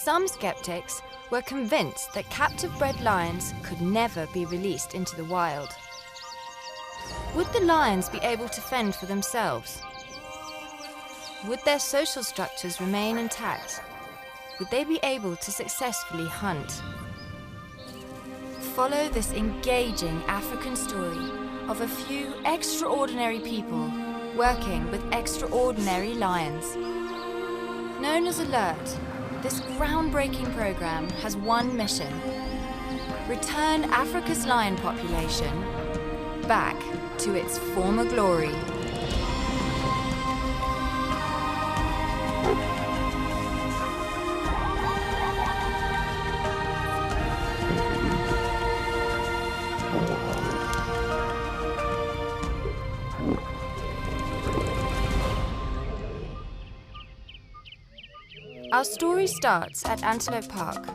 Some skeptics were convinced that captive-bred lions could never be released into the wild. Would the lions be able to fend for themselves? Would their social structures remain intact? Would they be able to successfully hunt? Follow this engaging African story of a few extraordinary people working with extraordinary lions. Known as ALERT, this groundbreaking program has one mission: return Africa's lion population back to its former glory. Our story starts at Antelope Park,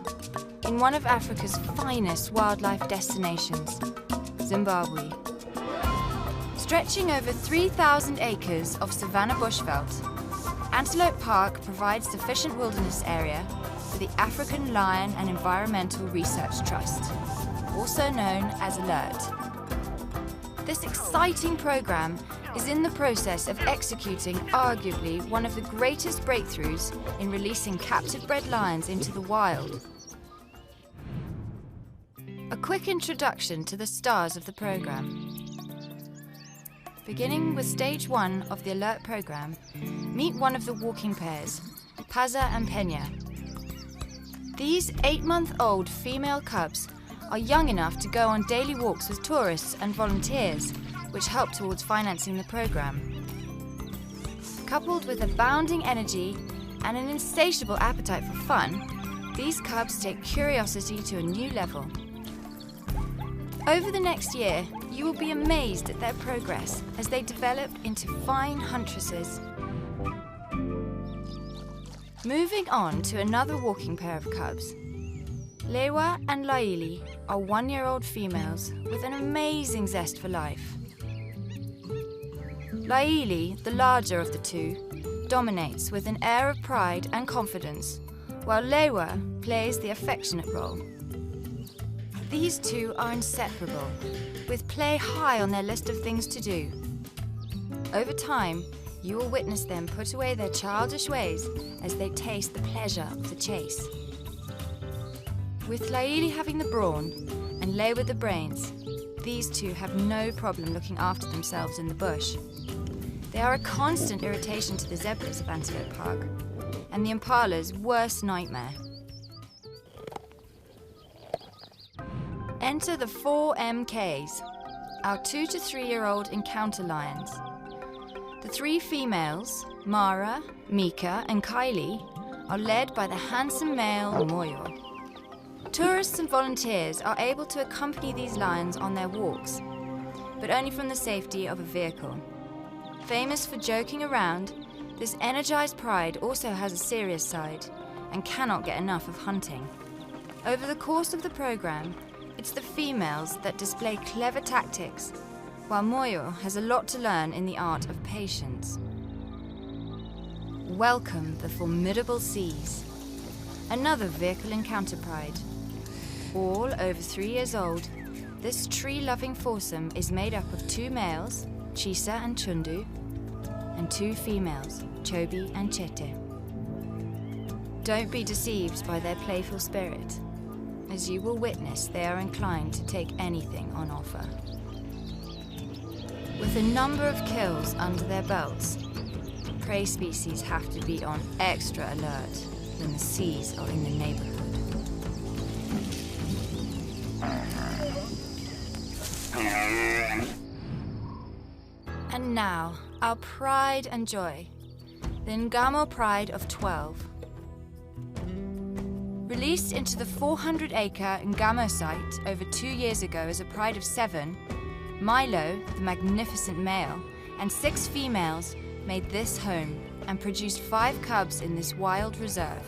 in one of Africa's finest wildlife destinations, Zimbabwe. Stretching over 3,000 acres of savanna bushveld, Antelope Park provides sufficient wilderness area for the African Lion and Environmental Research Trust, also known as ALERT. This exciting program is in the process of executing arguably one of the greatest breakthroughs in releasing captive-bred lions into the wild. A quick introduction to the stars of the program. Beginning with stage 1 of the ALERT program, meet one of the walking pairs, Paza and Pena. These 8-month-old female cubs are young enough to go on daily walks with tourists and volunteers, which help towards financing the program. Coupled with abounding energy and an insatiable appetite for fun, these cubs take curiosity to a new level. Over the next year, you will be amazed at their progress as they develop into fine huntresses. Moving on to another walking pair of cubs. Lewa and Laili are 1-year-old females with an amazing zest for life. Laili, the larger of the two, dominates with an air of pride and confidence, while Lewa plays the affectionate role. These two are inseparable, with play high on their list of things to do. Over time, you will witness them put away their childish ways as they taste the pleasure of the chase. With Laili having the brawn and Lewa the brains, these two have no problem looking after themselves in the bush. They are a constant irritation to the zebras of Antelope Park, and the impala's worst nightmare. Enter the 4 MKs, our 2 to 3-year-old encounter lions. The 3 females, Mara, Mika, and Kylie, are led by the handsome male Moyo. Tourists and volunteers are able to accompany these lions on their walks, but only from the safety of a vehicle. Famous for joking around, this energized pride also has a serious side and cannot get enough of hunting. Over the course of the program, it's the females that display clever tactics, while Moyo has a lot to learn in the art of patience. Welcome the formidable seas. Another vehicle encounter pride. All over 3 years old, this tree-loving foursome is made up of 2 males, Chisa and Chundu, and 2 females, Chobi and Chete. Don't be deceived by their playful spirit. As you will witness, they are inclined to take anything on offer. With a number of kills under their belts, prey species have to be on extra alert when the seas are in the neighborhood. And now, our pride and joy, the Ngamo Pride of 12. Released into the 400-acre Ngamo site over 2 years ago as a pride of 7, Milo, the magnificent male, and 6 females made this home and produced 5 cubs in this wild reserve.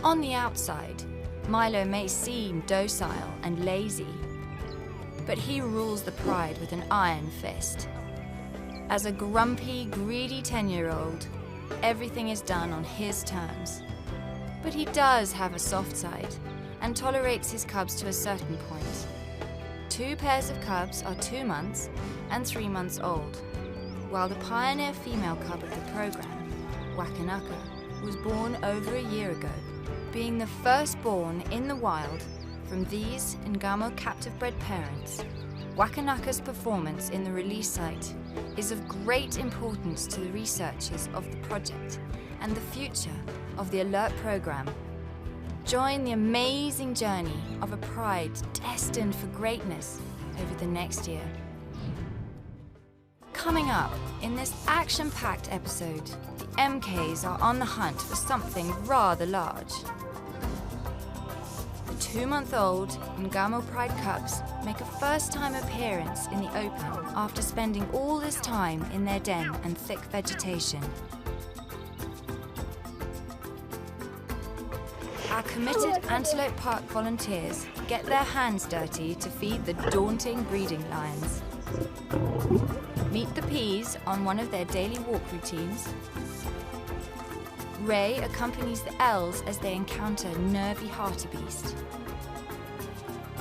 On the outside, Milo may seem docile and lazy, but he rules the pride with an iron fist. As a grumpy, greedy 10-year-old, everything is done on his terms. But he does have a soft side and tolerates his cubs to a certain point. 2 pairs of cubs are 2 months and 3 months old, while the pioneer female cub of the program, Wakanaka, was born over a year ago, being the firstborn in the wild from these Ngamo captive-bred parents. Wakanaka's performance in the release site is of great importance to the researchers of the project and the future of the Alert program. Join the amazing journey of a pride destined for greatness over the next year. Coming up in this action-packed episode, the MKs are on the hunt for something rather large. The 2-month-old Ngamo Pride cubs make a first-time appearance in the open after spending all this time in their den and thick vegetation. Our committed Antelope Park volunteers get their hands dirty to feed the daunting breeding lions. Meet the Peas on one of their daily walk routines. Ray accompanies the L's as they encounter nervy hartebeest.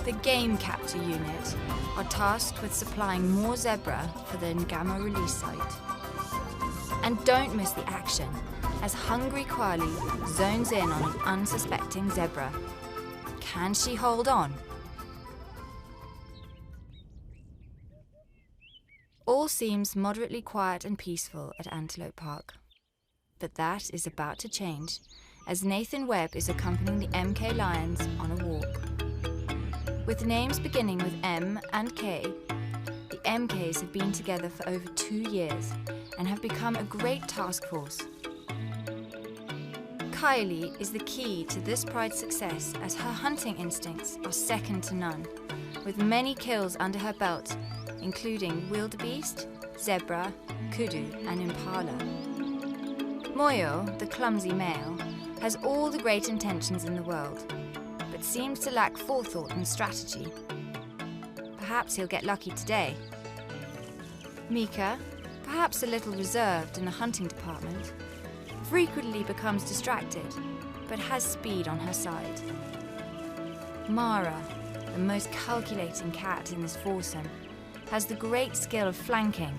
The Game Capture Unit are tasked with supplying more zebra for the Ngamo release site. And don't miss the action as Hungry Kwali zones in on an unsuspecting zebra. Can she hold on? All seems moderately quiet and peaceful at Antelope Park. But that is about to change as Nathan Webb is accompanying the MK Lions on a walk. With names beginning with M and K, the MKs have been together for over 2 years and have become a great task force. Kylie is the key to this pride's success as her hunting instincts are second to none, with many kills under her belt, including wildebeest, zebra, kudu and impala. Moyo, the clumsy male, has all the great intentions in the world, but seems to lack forethought and strategy. Perhaps he'll get lucky today. Mika, perhaps a little reserved in the hunting department, frequently becomes distracted, but has speed on her side. Mara, the most calculating cat in this foursome, has the great skill of flanking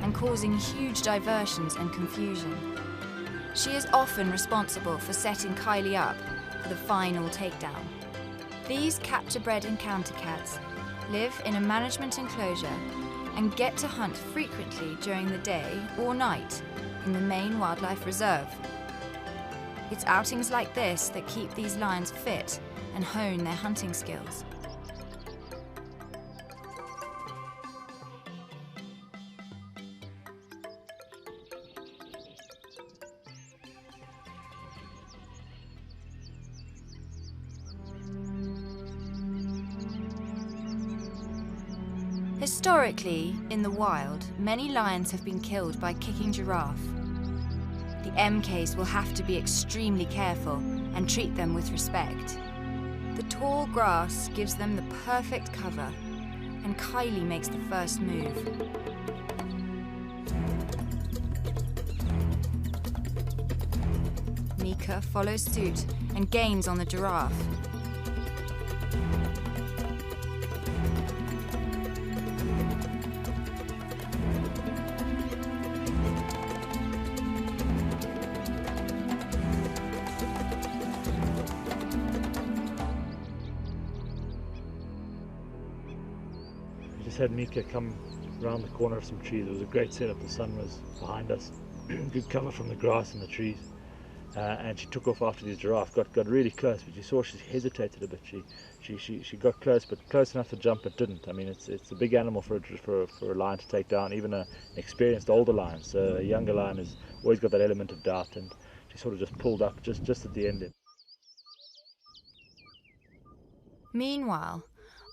and causing huge diversions and confusion. She is often responsible for setting Kylie up for the final takedown. These capture-bred encounter cats live in a management enclosure and get to hunt frequently during the day or night in the main wildlife reserve. It's outings like this that keep these lions fit and hone their hunting skills. Historically, in the wild, many lions have been killed by kicking giraffe. The MKs will have to be extremely careful and treat them with respect. The tall grass gives them the perfect cover, and Kylie makes the first move. Mika follows suit and gains on the giraffe. Had Mika come around the corner of some trees. It was a great setup. The sun was behind us, good cover from the grass and the trees, and she took off after the giraffe. Got really close, but you saw she hesitated a bit. She got close, but close enough to jump, but didn't. I mean, it's a big animal for a lion to take down, even an experienced older lion. So a younger lion has always got that element of doubt, and she sort of just pulled up just at the end. Meanwhile,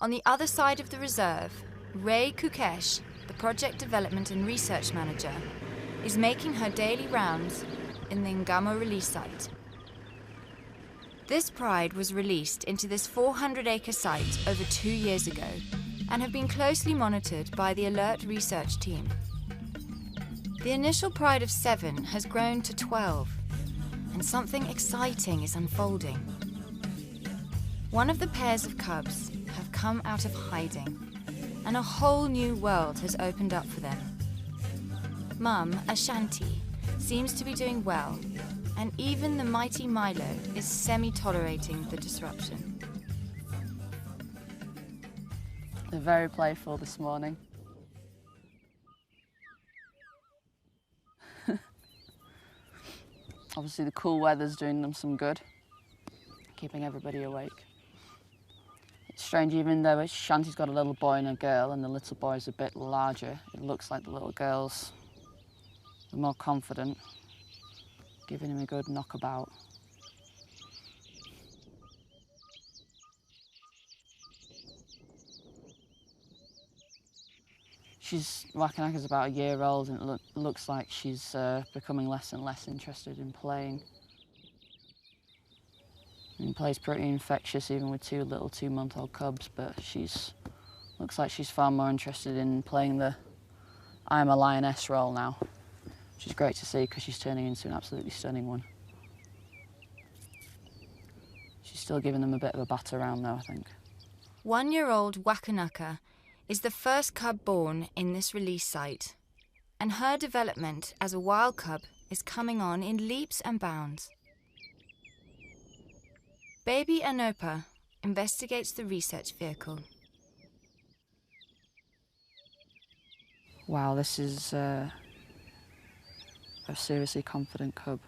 on the other side of the reserve, Ray Kukesh, the Project Development and Research Manager, is making her daily rounds in the Ngamo release site. This pride was released into this 400-acre site over 2 years ago and have been closely monitored by the Alert research team. The initial pride of 7 has grown to 12 and something exciting is unfolding. One of the pairs of cubs have come out of hiding, and a whole new world has opened up for them. Mum, Ashanti, seems to be doing well, and even the mighty Milo is semi-tolerating the disruption. They're very playful this morning. Obviously the cool weather's doing them some good, keeping everybody awake. It's strange, even though Shanti's got a little boy and a girl, and the little boy's a bit larger, it looks like the little girl's more confident, giving him a good knockabout. Wakanaka's about a year old, and it looks like she's becoming less and less interested in playing. Play's pretty infectious, even with two little 2-month-old cubs, but looks like she's far more interested in playing the I'm a lioness role now, which is great to see because she's turning into an absolutely stunning one. She's still giving them a bit of a bat around though, I think. 1-year-old Wakanaka is the first cub born in this release site, and her development as a wild cub is coming on in leaps and bounds. Baby Anopa investigates the research vehicle. Wow, this is a seriously confident cub.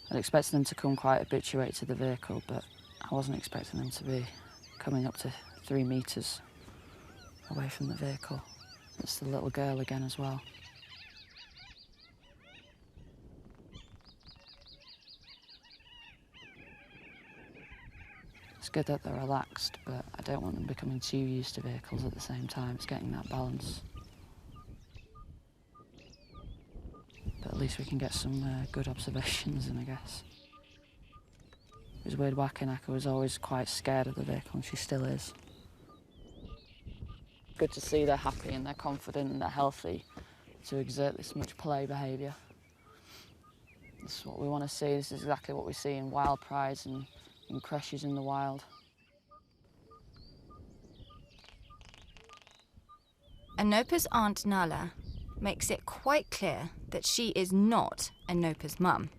I'd expected them to come quite habituated to the vehicle, but I wasn't expecting them to be coming up to 3 meters away from the vehicle. It's the little girl again as well. It's good that they're relaxed, but I don't want them becoming too used to vehicles at the same time. It's getting that balance. But at least we can get some good observations in, I guess. It was weird, Wakanaka was always quite scared of the vehicle, and she still is. Good to see they're happy and they're confident and they're healthy to exert this much play behaviour. This is what we want to see. This is exactly what we see in wild prides and in creches in the wild. Anopa's aunt Nala makes it quite clear that she is not Anopa's mum.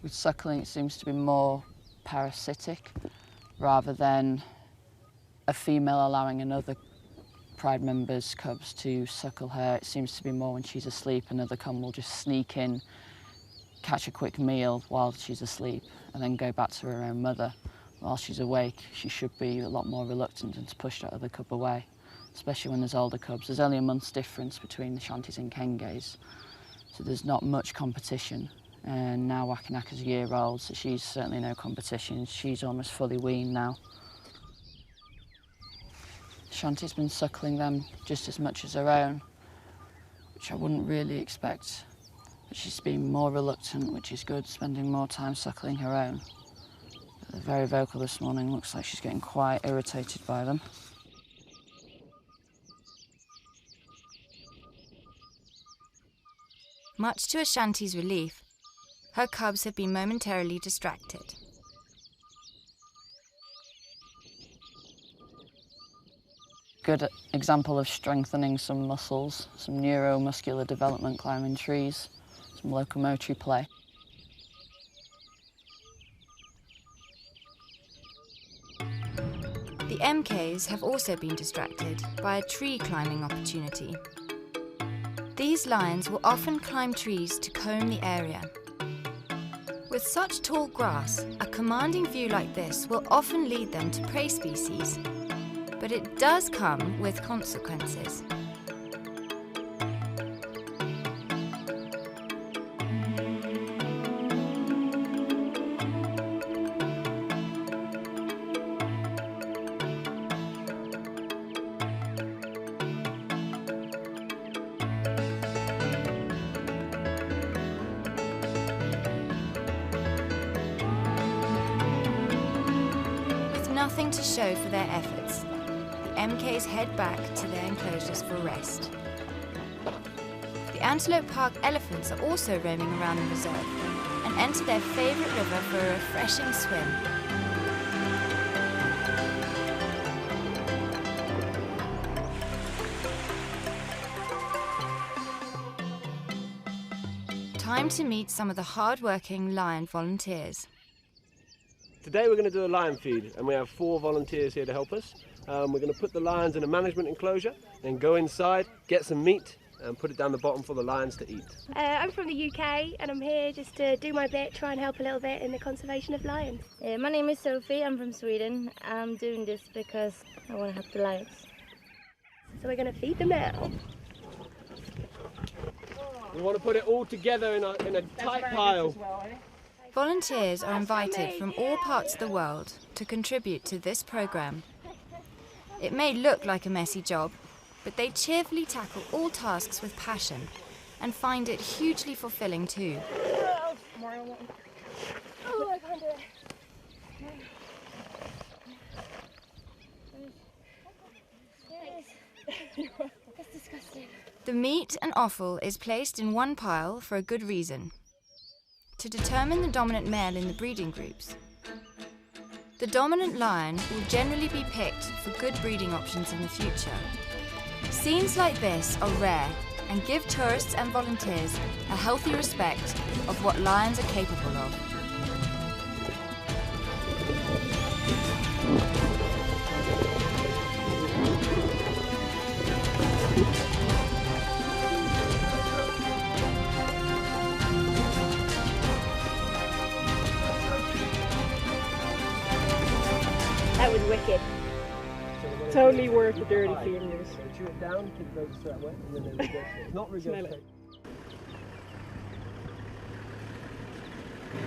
With suckling, it seems to be more parasitic rather than a female allowing another pride member's cubs to suckle her. It seems to be more when she's asleep, another cub will just sneak in, catch a quick meal while she's asleep, and then go back to her own mother. While she's awake, she should be a lot more reluctant and to push that other cub away, especially when there's older cubs. There's only a month's difference between the Shantis and Kenges, so there's not much competition. And now Wakanaka's a year old, so she's certainly no competition. She's almost fully weaned now. Shanti's been suckling them just as much as her own, which I wouldn't really expect. But she's been more reluctant, which is good, spending more time suckling her own. But they're very vocal this morning. Looks like she's getting quite irritated by them. Much to Ashanti's relief, her cubs have been momentarily distracted. Good example of strengthening some muscles, some neuromuscular development climbing trees, some locomotory play. The MKs have also been distracted by a tree climbing opportunity. These lions will often climb trees to comb the area. With such tall grass, a commanding view like this will often lead them to prey species, but it does come with consequences. Nothing to show for their efforts, the MKs head back to their enclosures for rest. The Antelope Park elephants are also roaming around the reserve and enter their favourite river for a refreshing swim. Time to meet some of the hard-working lion volunteers. Today we're going to do a lion feed, and we have 4 volunteers here to help us. We're going to put the lions in a management enclosure and go inside, get some meat and put it down the bottom for the lions to eat. I'm from the UK and I'm here just to do my bit, try and help a little bit in the conservation of lions. My name is Sophie, I'm from Sweden. I'm doing this because I want to help the lions. So we're going to feed them now. We want to put it all together in a tight pile. Volunteers are invited from all parts of the world to contribute to this programme. It may look like a messy job, but they cheerfully tackle all tasks with passion and find it hugely fulfilling too. Oh, I can't do it. That's disgusting. The meat and offal is placed in one pile for a good reason: to determine the dominant male in the breeding groups. The dominant lion will generally be picked for good breeding options in the future. Scenes like this are rare and give tourists and volunteers a healthy respect of what lions are capable of. That was wicked. Totally worth the dirty fingers. Chew it down, keep those wet, and then they regurgitate. Not regurgitate.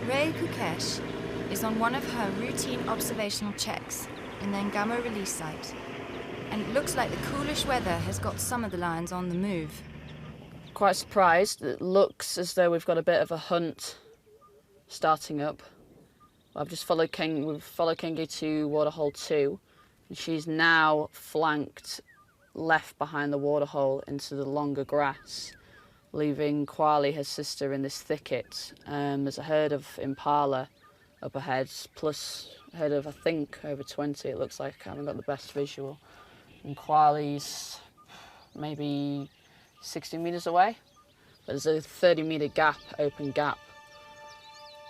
Ray Kukesh is on one of her routine observational checks in the Ngamo release site, and it looks like the coolish weather has got some of the lions on the move. Quite surprised. It looks as though we've got a bit of a hunt starting up. We've followed Kingi to Waterhole 2, and she's now flanked left behind the waterhole into the longer grass, leaving Kwali, her sister, in this thicket. There's a herd of impala up ahead, plus a herd of, I think, over 20, it looks like. I haven't got the best visual. And Kwali's maybe 60 metres away, but there's a 30-metre gap, open gap.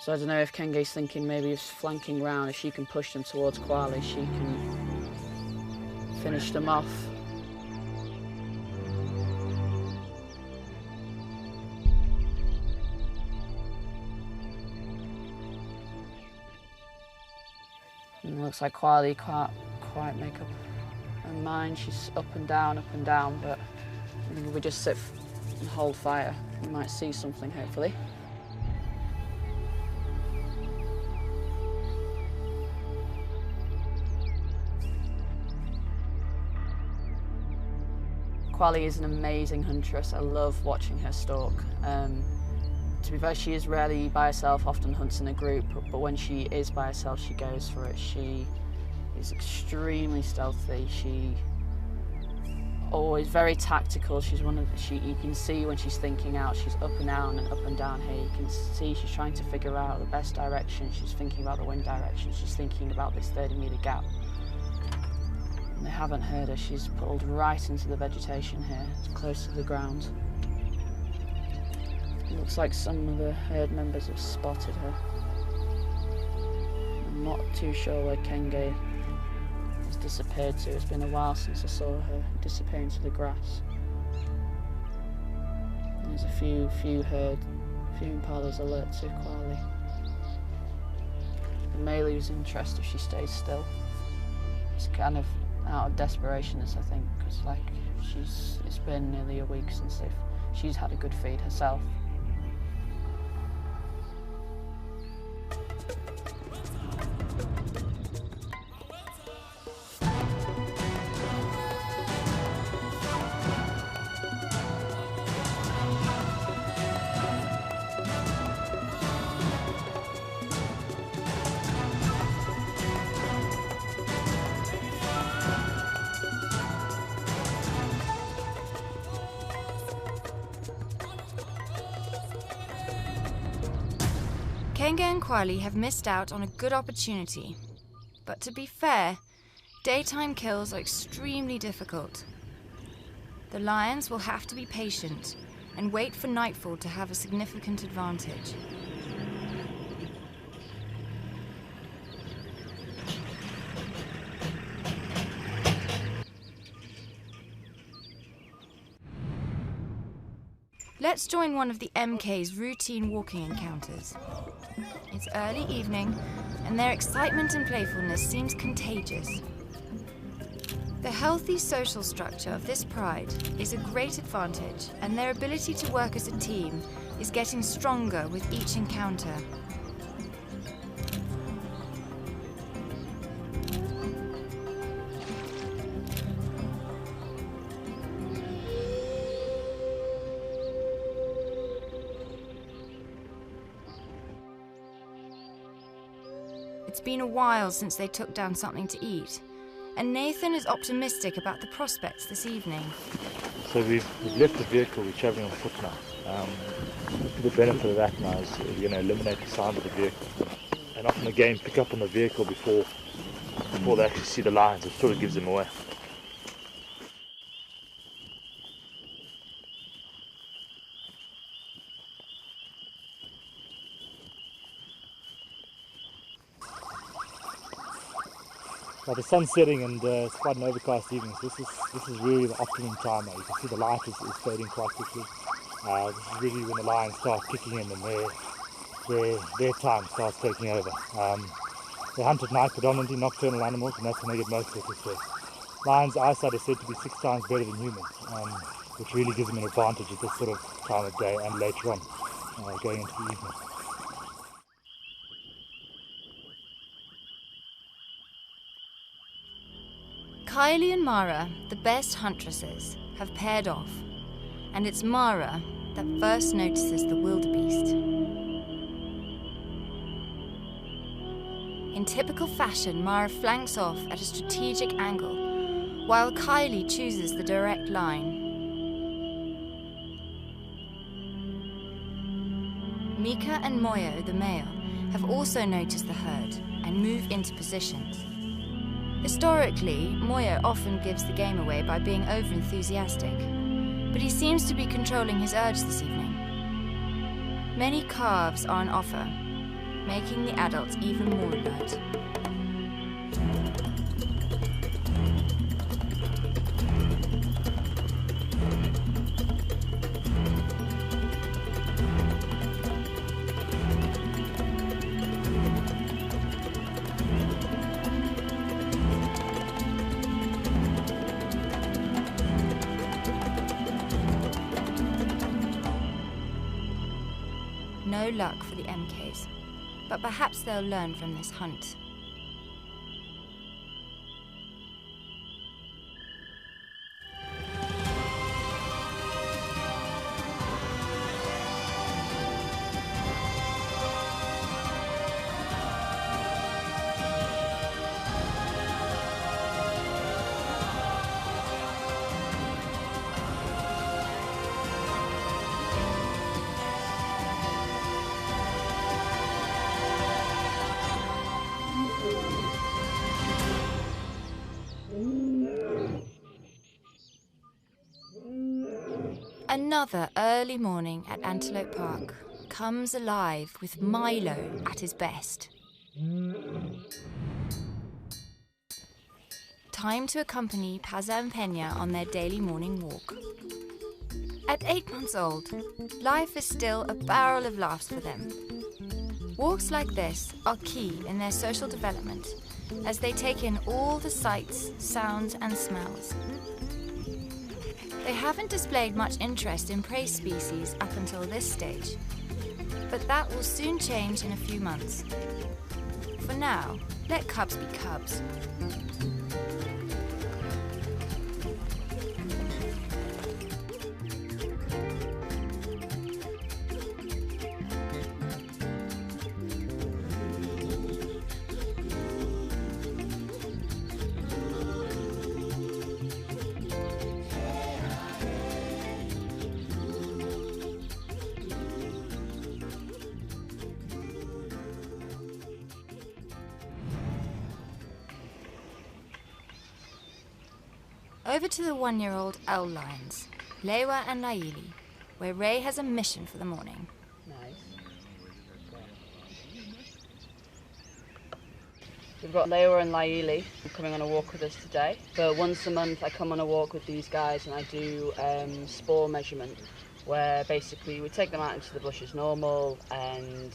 So I don't know if Kenge's thinking maybe he's flanking round. If she can push them towards Kwali, she can finish them off. And it looks like Kwali can't quite make up her mind. She's up and down, but I think if we just sit and hold fire, we might see something, hopefully. Kwali is an amazing huntress. I love watching her stalk. To be fair, she is rarely by herself, often hunts in a group, but when she is by herself, she goes for it. She is extremely stealthy. She always very tactical. She's you can see when she's thinking out, she's up and down here. You can see she's trying to figure out the best direction. She's thinking about the wind direction. She's thinking about this 30-metre gap. And they haven't heard her. She's pulled right into the vegetation here, close to the ground. It looks like some of the herd members have spotted her. I'm not too sure where Kenge has disappeared to. It's been a while since I saw her disappear into the grass. There's a few impalas alert to Kwali. The male loses interest if she stays still. It's kind of out of desperation, I think, because it's been nearly a week since she's had a good feed herself. Benga and Kwali have missed out on a good opportunity. But to be fair, daytime kills are extremely difficult. The lions will have to be patient and wait for nightfall to have a significant advantage. Let's join one of the MK's routine walking encounters. It's early evening, and their excitement and playfulness seems contagious. The healthy social structure of this pride is a great advantage, and their ability to work as a team is getting stronger with each encounter. It's been a while since they took down something to eat, and Nathan is optimistic about the prospects this evening. So we've left the vehicle, we're travelling on foot now. The benefit of that now is we're going to eliminate the sound of the vehicle. And often again pick up on the vehicle before they actually see the lions. It sort of gives them away. Well, the sun's setting and it's quite an overcast evening, so this is really the optimum time now. You can see the light is fading quite quickly. This is really when the lions start kicking in and their time starts taking over. They hunt at night, predominantly nocturnal animals, and that's when they get most of their success. Lions' eyesight is said to be 6 times better than humans, which really gives them an advantage at this sort of time of day and later on, going into the evening. Kylie and Mara, the best huntresses, have paired off, and it's Mara that first notices the wildebeest. In typical fashion, Mara flanks off at a strategic angle, while Kylie chooses the direct line. Mika and Moyo, the male, have also noticed the herd and move into positions. Historically, Moyo often gives the game away by being over-enthusiastic, but he seems to be controlling his urge this evening. Many calves are on offer, making the adults even more alert. No luck for the MKs, but perhaps they'll learn from this hunt. Another early morning at Antelope Park comes alive with Milo at his best. Time to accompany Paza and Peña on their daily morning walk. At 8 months old, life is still a barrel of laughs for them. Walks like this are key in their social development as they take in all the sights, sounds and smells. They haven't displayed much interest in prey species up until this stage, but that will soon change in a few months. For now, let cubs be cubs. Over to the 1-year-old owl lions, Lewa and Laili, where Ray has a mission for the morning. Nice. We've got Lewa and Laili coming on a walk with us today. But once a month I come on a walk with these guys and I do spore measurement, where basically we take them out into the bush as normal, and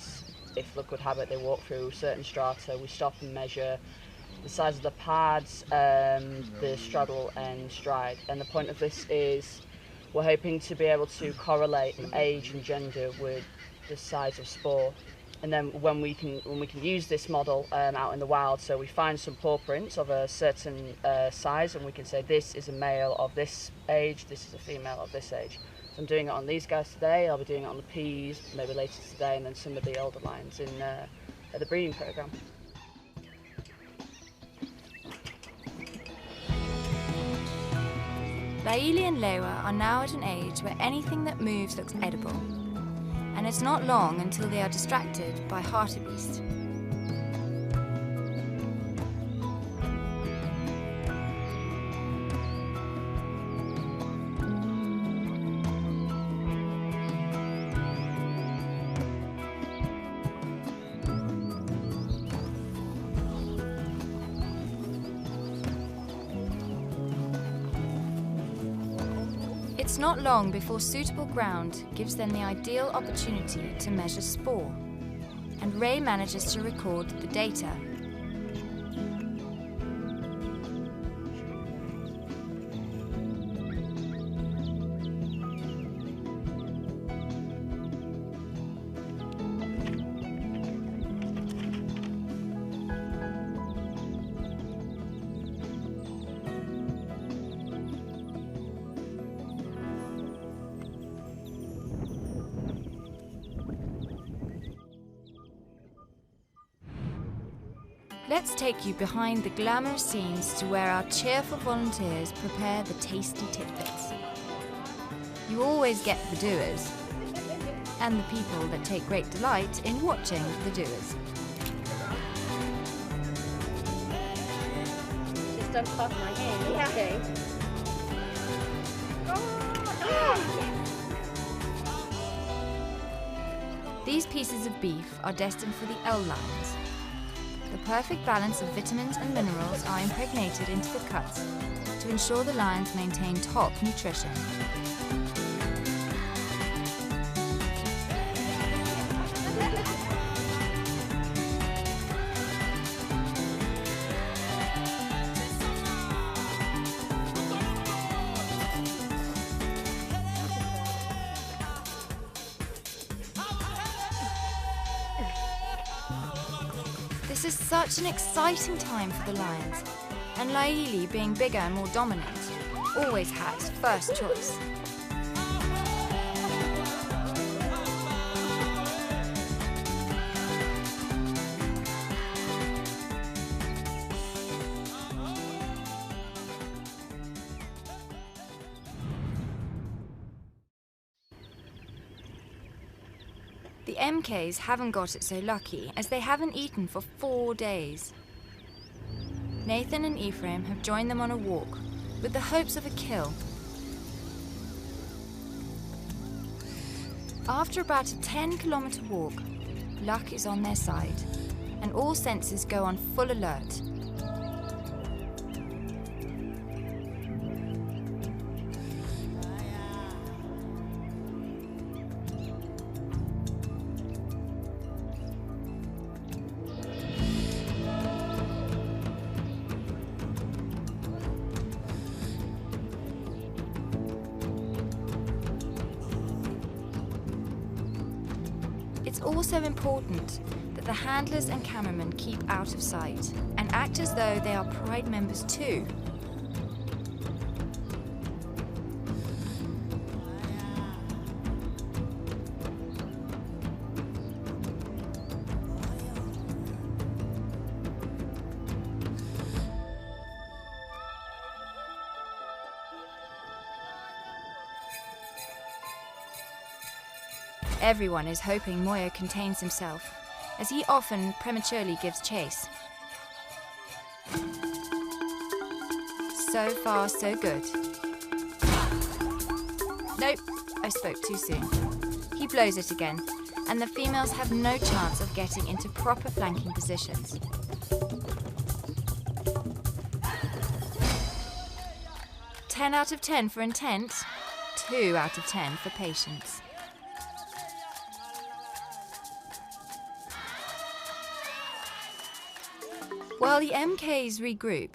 if luck would have it they walk through certain strata. We stop and measure the size of the pads, the straddle and stride. And the point of this is we're hoping to be able to correlate age and gender with the size of spore. And then when we can use this model out in the wild, so we find some paw prints of a certain size, and we can say this is a male of this age, this is a female of this age. So I'm doing it on these guys today. I'll be doing it on the peas maybe later today, and then some of the older lions in at the breeding program. Laili and Lewa are now at an age where anything that moves looks edible, and it's not long until they are distracted by hartebeest. It's not long before suitable ground gives them the ideal opportunity to measure spore, and Ray manages to record the data. Let's take you behind the glamorous scenes to where our cheerful volunteers prepare the tasty tidbits. You always get the doers, and the people that take great delight in watching the doers. Just don't pop my hand, okay? These pieces of beef are destined for the owl lions. The perfect balance of vitamins and minerals are impregnated into the cuts to ensure the lions maintain top nutrition. This is such an exciting time for the lions, and Laili, being bigger and more dominant, always has first choice. The MKs haven't got it so lucky, as they haven't eaten for 4 days. Nathan and Ephraim have joined them on a walk, with the hopes of a kill. After about a 10-kilometre walk, luck is on their side, and all senses go on full alert. It's also important that the handlers and cameramen keep out of sight and act as though they are Pride members too. Everyone is hoping Moyo contains himself, as he often prematurely gives chase. So far, so good. Nope, I spoke too soon. He blows it again, and the females have no chance of getting into proper flanking positions. "10 out of 10 for intent, 2 out of 10 for patience." While the MKs regroup,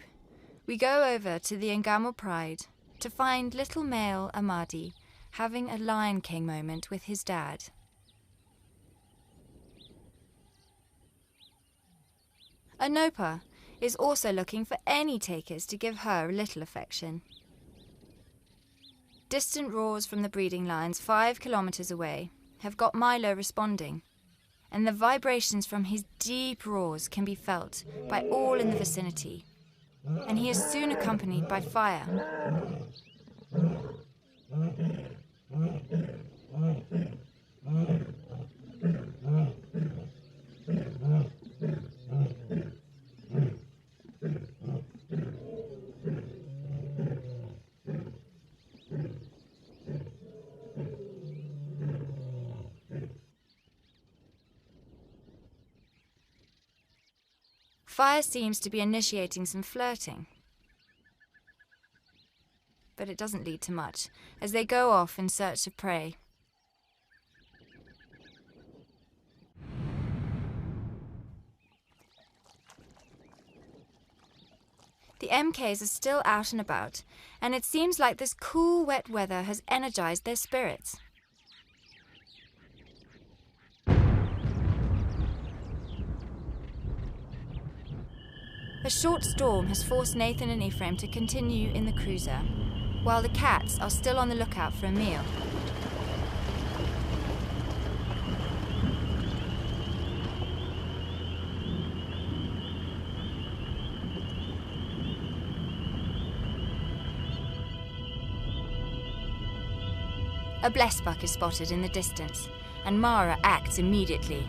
we go over to the Ngamo Pride to find little male Amadi having a Lion King moment with his dad. Anopa is also looking for any takers to give her a little affection. Distant roars from the breeding lines 5 kilometers away have got Milo responding, and the vibrations from his deep roars can be felt by all in the vicinity, and he is soon accompanied by fire. Fire seems to be initiating some flirting, but it doesn't lead to much, as they go off in search of prey. The MKs are still out and about, and it seems like this cool, wet weather has energized their spirits. A short storm has forced Nathan and Ephraim to continue in the cruiser, while the cats are still on the lookout for a meal. A blessbuck is spotted in the distance, and Mara acts immediately.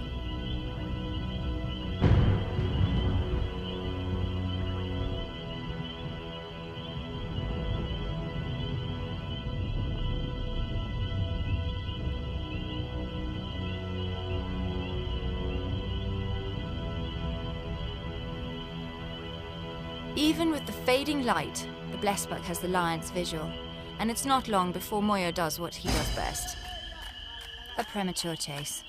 Even with the fading light, the blessbuck has the lion's visual, and it's not long before Moyo does what he does best: a premature chase.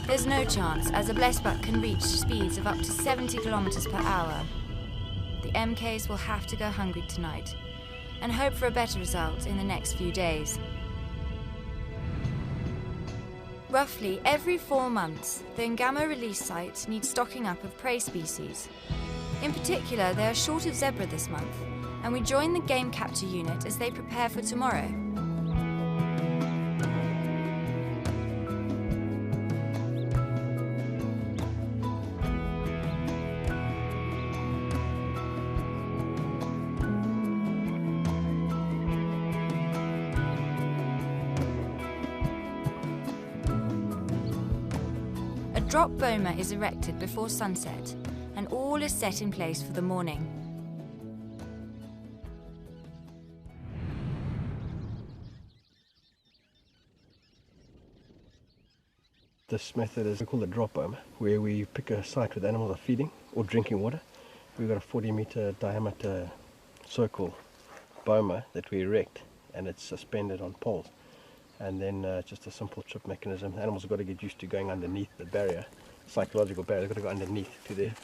There's no chance, as a blessbuck can reach speeds of up to 70 kilometers per hour. The MKs will have to go hungry tonight and hope for a better result in the next few days. Roughly every 4 months, the Ngamo release site needs stocking up of prey species. In particular, they are short of zebra this month, and we join the game capture unit as they prepare for tomorrow. A drop boma is erected before sunset, and all is set in place for the morning. This method is called a drop boma, where we pick a site where the animals are feeding or drinking water. We've got a 40-meter diameter circle boma that we erect, and it's suspended on poles. And then just a simple trip mechanism. The animals have got to get used to going underneath the barrier, psychological barrier. They've got to go underneath to their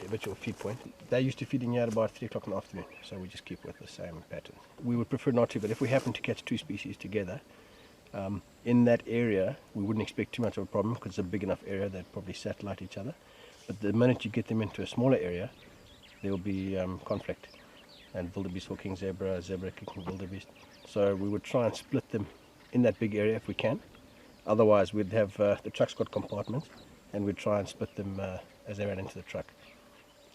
habitual feed point. They're used to feeding here at about 3 o'clock in the afternoon, so we just keep with the same pattern. We would prefer not to, but if we happen to catch 2 species together, in that area, we wouldn't expect too much of a problem because it's a big enough area they'd probably satellite each other. But the minute you get them into a smaller area, there will be conflict, and wildebeest hooking zebra, zebra kicking wildebeest. So we would try and split them in that big area if we can. Otherwise we'd have, the truck's got compartments, and we'd try and split them as they ran into the truck.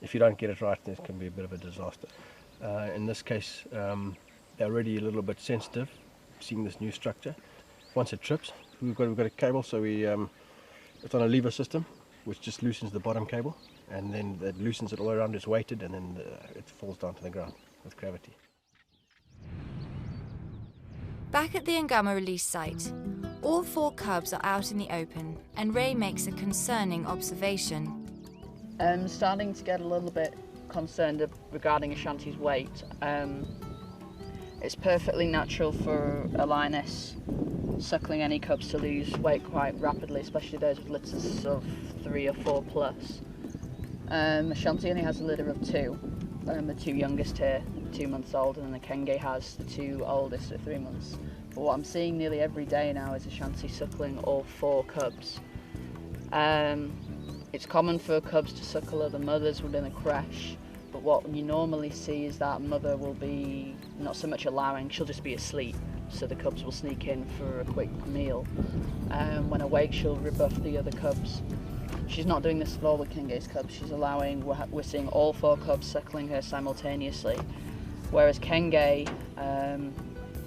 If you don't get it right, then it can be a bit of a disaster. In this case, they're already a little bit sensitive, seeing this new structure. Once it trips, we've got a cable, so it's on a lever system, which just loosens the bottom cable, and then it loosens it all around, it's weighted, and then it falls down to the ground with gravity. Back at the Ngama release site, all 4 cubs are out in the open, and Ray makes a concerning observation. I'm starting to get a little bit concerned regarding Ashanti's weight. It's perfectly natural for a lioness suckling any cubs to lose weight quite rapidly, especially those with litters of 3 or 4 plus. Ashanti only has a litter of 2, the 2 youngest here, 2 months old, and then the Kenge has the 2 oldest at 3 months. But what I'm seeing nearly every day now is Ashanti suckling all 4 cubs. It's common for cubs to suckle other mothers within a creche, but what you normally see is that mother will be not so much allowing, she'll just be asleep, so the cubs will sneak in for a quick meal. When awake, she'll rebuff the other cubs. She's not doing this with all the Kenge's cubs, she's allowing, we're seeing all 4 cubs suckling her simultaneously, whereas Kenge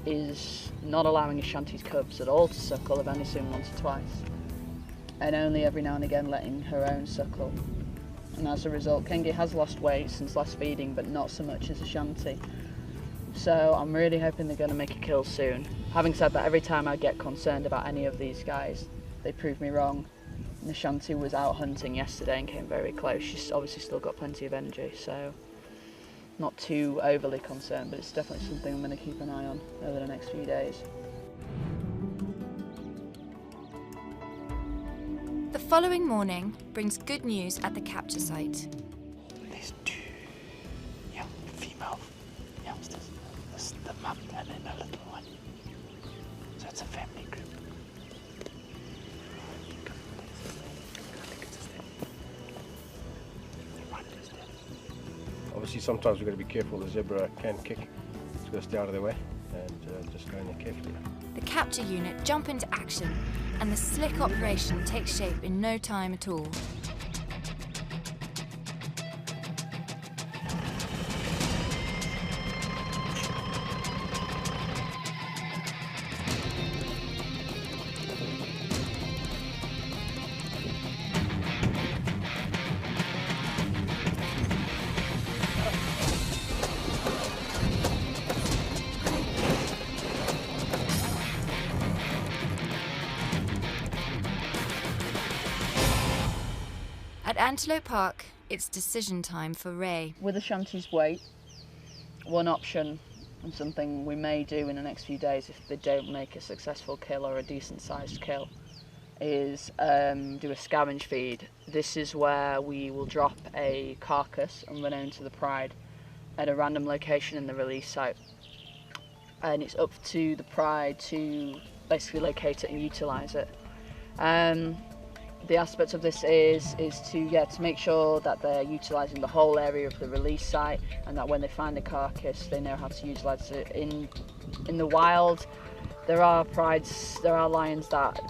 is not allowing Ashanti's cubs at all to suckle, I've only seen once or twice, and only every now and again letting her own suckle. And as a result, Kenge has lost weight since last feeding, but not so much as Ashanti. So I'm really hoping they're going to make a kill soon. Having said that, every time I get concerned about any of these guys, they prove me wrong. And Ashanti was out hunting yesterday and came very close. She's obviously still got plenty of energy, so not too overly concerned, but it's definitely something I'm going to keep an eye on over the next few days. The following morning brings good news at the capture site. There's 2 young female youngsters. There's the mum and then a little one. So it's a family group. Obviously sometimes we've got to be careful, the zebra can kick, so we've got to stay out of their way and just go in there carefully. The capture unit jump into action, and the slick operation takes shape in no time at all. At Antelope Park, it's decision time for Ray. With Ashanti's weight, one option, and something we may do in the next few days if they don't make a successful kill or a decent sized kill, is do a scavenge feed. This is where we will drop a carcass unknown to the pride at a random location in the release site. And it's up to the pride to basically locate it and utilise it. The aspect of this is to make sure that they're utilising the whole area of the release site, and that when they find a carcass they know how to utilise it. In the wild, there are lions that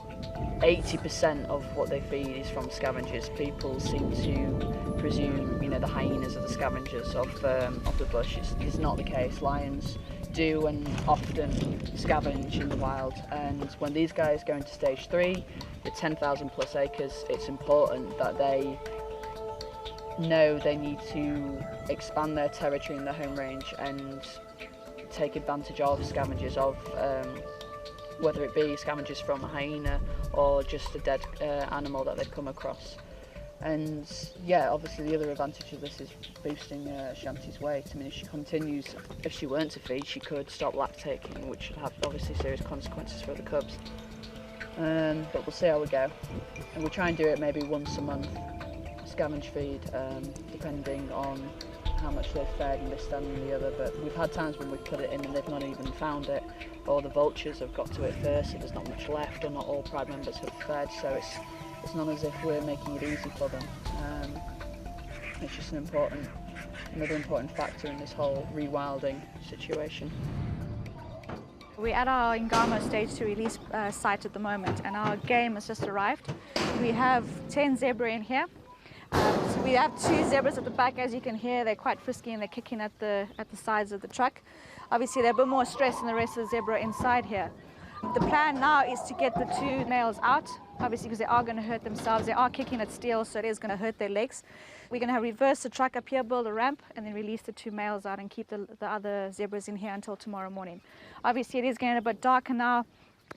80% of what they feed is from scavengers. People seem to presume, the hyenas are the scavengers of the bush. It's not the case. Lions do and often scavenge in the wild, and when these guys go into stage 3, the 10,000 plus acres, it's important that they know they need to expand their territory in their home range and take advantage of scavengers, whether it be scavengers from a hyena or just a dead animal that they've come across. And yeah, obviously the other advantage of this is boosting Ashanti's weight. I mean, if she continues, if she weren't to feed, she could stop lactating, which would have obviously serious consequences for the cubs. But we'll see how we go. And we'll try and do it maybe once a month, scavenge feed, depending on how much they've fed and this, that and the other. But we've had times when we've put it in and they've not even found it, or the vultures have got to it first, so there's not much left, or not all pride members have fed, so it's not as if we're making it easy for them. It's just another important factor in this whole rewilding situation. We're at our Ngamo stage to release site at the moment, and our game has just arrived. We have 10 zebra in here. So we have 2 zebras at the back. As you can hear, they're quite frisky and they're kicking at the sides of the truck. Obviously, they're a bit more stressed than the rest of the zebra inside here. The plan now is to get the 2 males out, obviously because they are going to hurt themselves. They are kicking at steel, so it is going to hurt their legs. We're going to reverse the truck up here, build a ramp, and then release the 2 males out and keep the other zebras in here until tomorrow morning. Obviously, it is getting a bit darker now.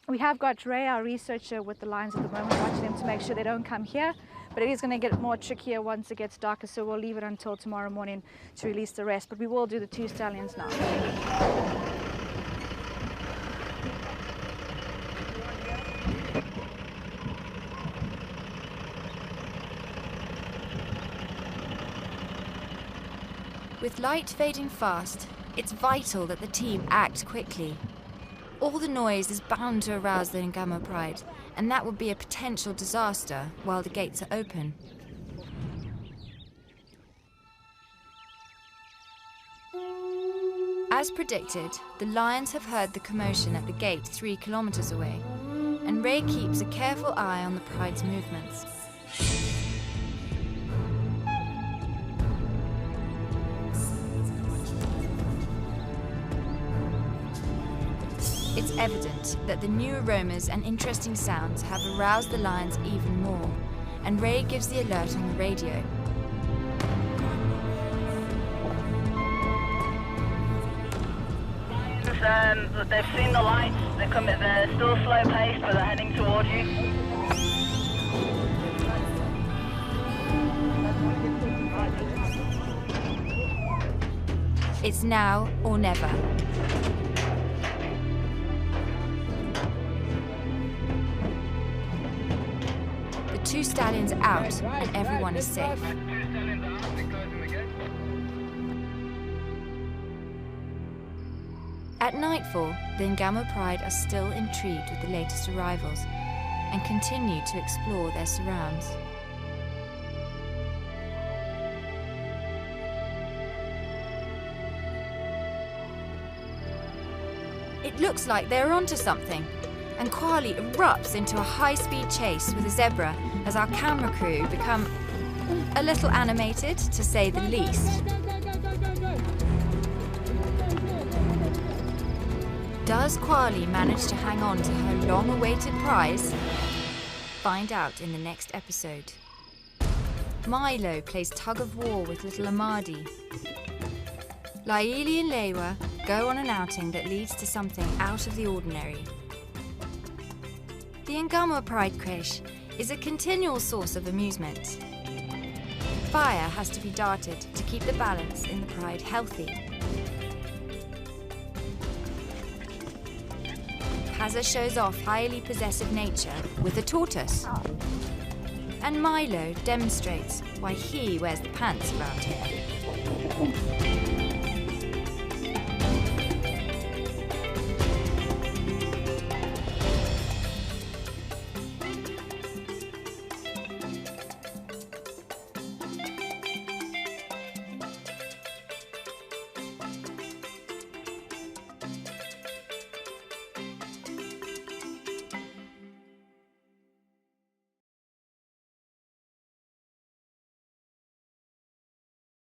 We have got Ray, our researcher, with the lions at the moment, watching them to make sure they don't come here. But it is going to get more trickier once it gets darker, so we'll leave it until tomorrow morning to release the rest. But we will do the 2 stallions now. With light fading fast, it's vital that the team act quickly. All the noise is bound to arouse the Ngamo Pride, and that would be a potential disaster while the gates are open. As predicted, the lions have heard the commotion at the gate 3 kilometers away, and Ray keeps a careful eye on the Pride's movements. It's evident that the new aromas and interesting sounds have aroused the lions even more, and Ray gives the alert on the radio. They've seen the lights, they're still slow paced, but they're heading towards you. It's now or never. The 2 stallions are out and everyone is safe. At nightfall, the Ngamo Pride are still intrigued with the latest arrivals and continue to explore their surrounds. It looks like they're onto something, and Kwali erupts into a high-speed chase with a zebra as our camera crew become a little animated, to say the least. Does Kwali manage to hang on to her long-awaited prize? Find out in the next episode. Milo plays tug-of-war with little Amadi. Laili and Lewa go on an outing that leads to something out of the ordinary. The Ngamo Pride Creche is a continual source of amusement. Fire has to be darted to keep the balance in the pride healthy. Paza shows off highly possessive nature with a tortoise. And Milo demonstrates why he wears the pants around here.